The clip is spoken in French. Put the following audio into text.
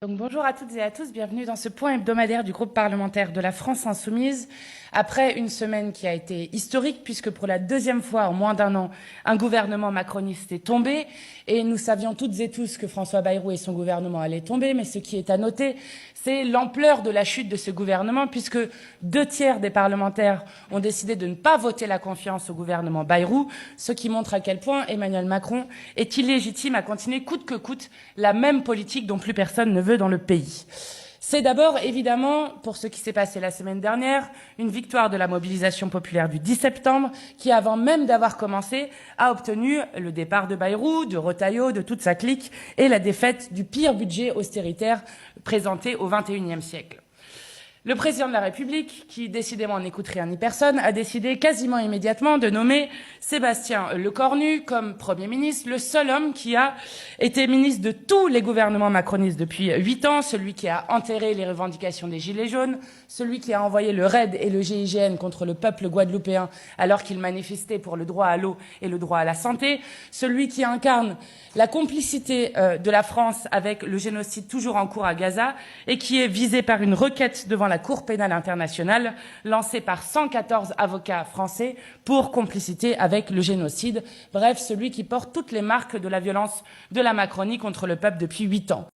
Donc bonjour à toutes et à tous, bienvenue dans ce point hebdomadaire du groupe parlementaire de la France Insoumise. Après une semaine qui a été historique, puisque pour la deuxième fois en moins d'un an, un gouvernement macroniste est tombé. Et nous savions toutes et tous que François Bayrou et son gouvernement allaient tomber. Mais ce qui est à noter, c'est l'ampleur de la chute de ce gouvernement, puisque 2/3 des parlementaires ont décidé de ne pas voter la confiance au gouvernement Bayrou, ce qui montre à quel point Emmanuel Macron est illégitime à continuer coûte que coûte la même politique dont plus personne ne veut dans le pays. C'est d'abord, évidemment, pour ce qui s'est passé la semaine dernière, une victoire de la mobilisation populaire du 10 septembre, qui, avant même d'avoir commencé, a obtenu le départ de Bayrou, de Retailleau, de toute sa clique, et la défaite du pire budget austéritaire présenté au XXIe siècle. Le président de la République, qui décidément n'écoute rien ni personne, a décidé quasiment immédiatement de nommer Sébastien Lecornu comme Premier ministre, le seul homme qui a été ministre de tous les gouvernements macronistes depuis 8 ans, celui qui a enterré les revendications des Gilets jaunes, celui qui a envoyé le RAID et le GIGN contre le peuple guadeloupéen alors qu'il manifestait pour le droit à l'eau et le droit à la santé, celui qui incarne la complicité de la France avec le génocide toujours en cours à Gaza et qui est visé par une requête devant la Cour pénale internationale lancée par 114 avocats français pour complicité avec le génocide. Bref, celui qui porte toutes les marques de la violence de la Macronie contre le peuple depuis 8 ans.